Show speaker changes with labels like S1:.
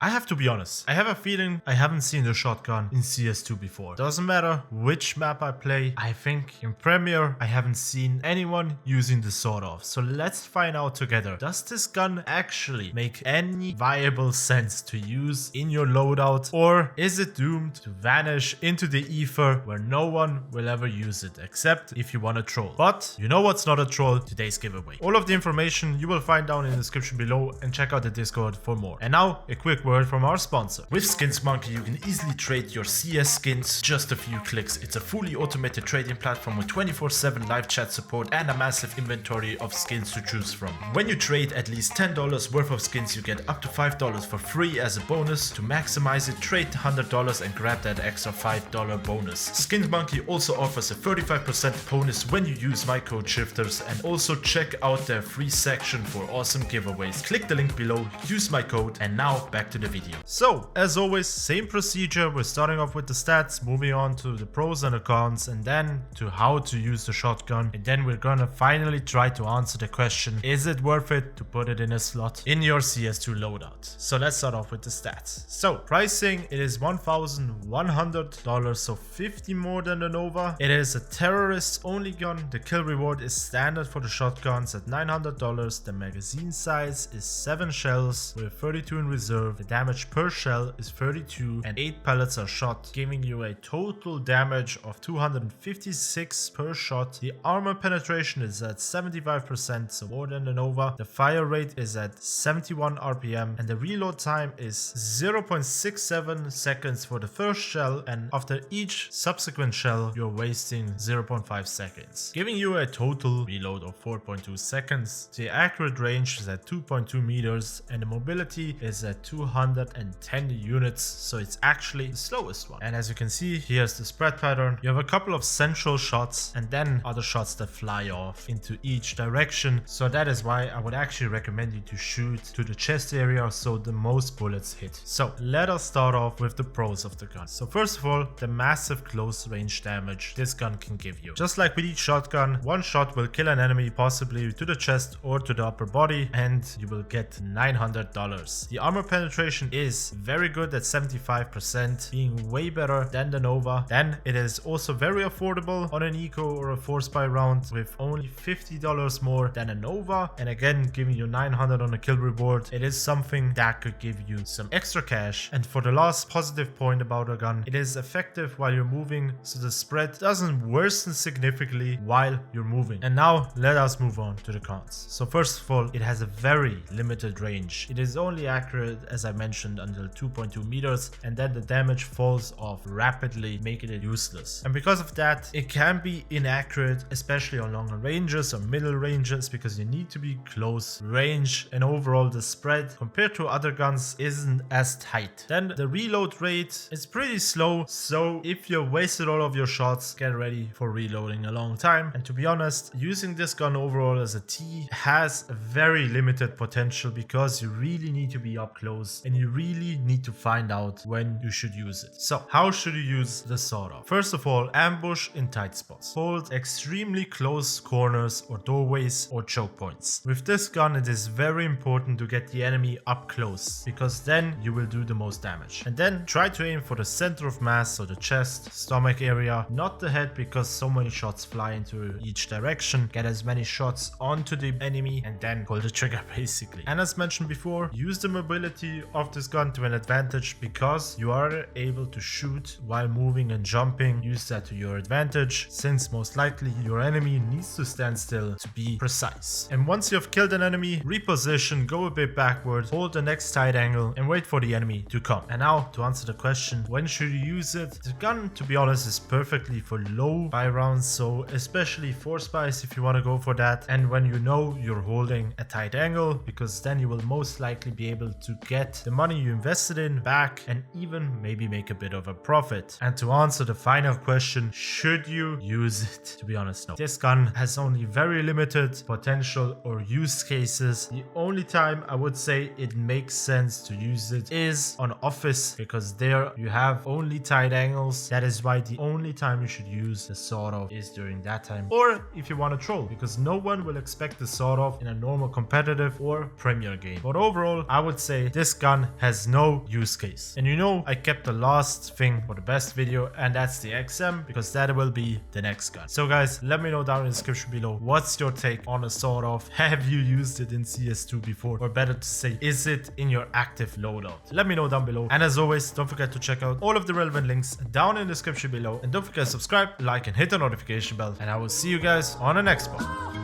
S1: I have to be honest, I have a feeling I haven't seen the shotgun in CS2 before. Doesn't matter which map I play, I think in Premier I haven't seen anyone using the sort of. So let's find out together. Does this gun actually make any viable sense to use in your loadout, or is it doomed to vanish into the ether where no one will ever use it except if you want to troll? But you know what's not a troll? Today's giveaway. All of the information you will find down in the description below, and check out the Discord for more. And now a quick word from our sponsor. With Skins Monkey, you can easily trade your CS skins just a few clicks. It's a fully automated trading platform with 24/7 live chat support and a massive inventory of skins to choose from. When you trade at least $10 worth of skins, you get up to $5 for free as a bonus. To maximize it, trade $100 and grab that extra $5 bonus. Skins Monkey also offers a 35% bonus when you use my code SHIFTERZ, and also check out their free section for awesome giveaways. Click the link below, use my code, and now back to the video. So, as always, same procedure. We're starting off with the stats, moving on to the pros and the cons, and then to how to use the shotgun. And then we're gonna finally try to answer the question, is it worth it to put it in a slot in your CS2 loadout? So let's start off with the stats. So, pricing, it is $1,100, so 50 more than the Nova. It is a terrorist only gun. The kill reward is standard for the shotguns at $900. The magazine size is 7 shells with 32 in reserve. The damage per shell is 32 and 8 pellets are shot, giving you a total damage of 256 per shot. The armor penetration is at 75%, so more than the Nova. The fire rate is at 71 RPM, and the reload time is 0.67 seconds for the first shell, and after each subsequent shell you're wasting 0.5 seconds, giving you a total reload of 4.2 seconds. The accurate range is at 2.2 meters and the mobility is at 210 units, so it's actually the slowest one. And as you can see, here's the spread pattern. You have a couple of central shots and then other shots that fly off into each direction, so that is why I would actually recommend you to shoot to the chest area so the most bullets hit. So let us start off with the pros of the gun. So first of all, the massive close range damage this gun can give you. Just like with each shotgun, one shot will kill an enemy possibly to the chest or to the upper body, and you will get $900. The armor penetration is very good at 75%, being way better than the Nova. Then it is also very affordable on an eco or a force buy round with only $50 more than a Nova, and again giving you 900 on a kill reward. It is something that could give you some extra cash. And for the last positive point about a gun, it is effective while you're moving, so the spread doesn't worsen significantly while you're moving. And now let us move on to the cons. So first of all, it has a very limited range. It is only accurate, as I mentioned, until 2.2 meters, and then the damage falls off rapidly, making it useless. And because of that, it can be inaccurate, especially on longer ranges or middle ranges, because you need to be close range, and overall the spread compared to other guns isn't as tight. Then the reload rate is pretty slow, so if you wasted all of your shots, get ready for reloading a long time. And to be honest, using this gun overall as a T has a very limited potential, because you really need to be up close and you really need to find out when you should use it. So how should you use the sawed-off? First of all, ambush in tight spots. Hold extremely close corners or doorways or choke points. With this gun, it is very important to get the enemy up close, because then you will do the most damage. And then try to aim for the center of mass, so the chest, stomach area, not the head, because so many shots fly into each direction. Get as many shots onto the enemy and then pull the trigger basically. And as mentioned before, use the mobility of this gun to an advantage, because you are able to shoot while moving and jumping. Use that to your advantage, since most likely your enemy needs to stand still to be precise. And once you have killed an enemy, reposition, go a bit backward, hold the next tight angle and wait for the enemy to come. And now to answer the question, when should you use it? The gun, to be honest, is perfectly for low buy rounds, so especially force buys if you want to go for that, and when you know you're holding a tight angle, because then you will most likely be able to get the money you invested in back and even maybe make a bit of a profit. And to answer the final question, should you use it? To be honest, no. This gun has only very limited potential or use cases. The only time I would say it makes sense to use it is on office, because there you have only tight angles. That is why the only time you should use the sawed-off is during that time, or if you want to troll, because no one will expect the sawed-off in a normal competitive or premier game. But overall, I would say this gun gun has no use case. And you know, I kept the last thing for the best video, and that's the XM, because that will be the next gun. So guys, let me know down in the description below, what's your take on a sawed-off? Have you used it in CS2 before? Or better to say, is it in your active loadout? Let me know down below. And as always, don't forget to check out all of the relevant links down in the description below. And don't forget to subscribe, like, and hit the notification bell. And I will see you guys on the next one.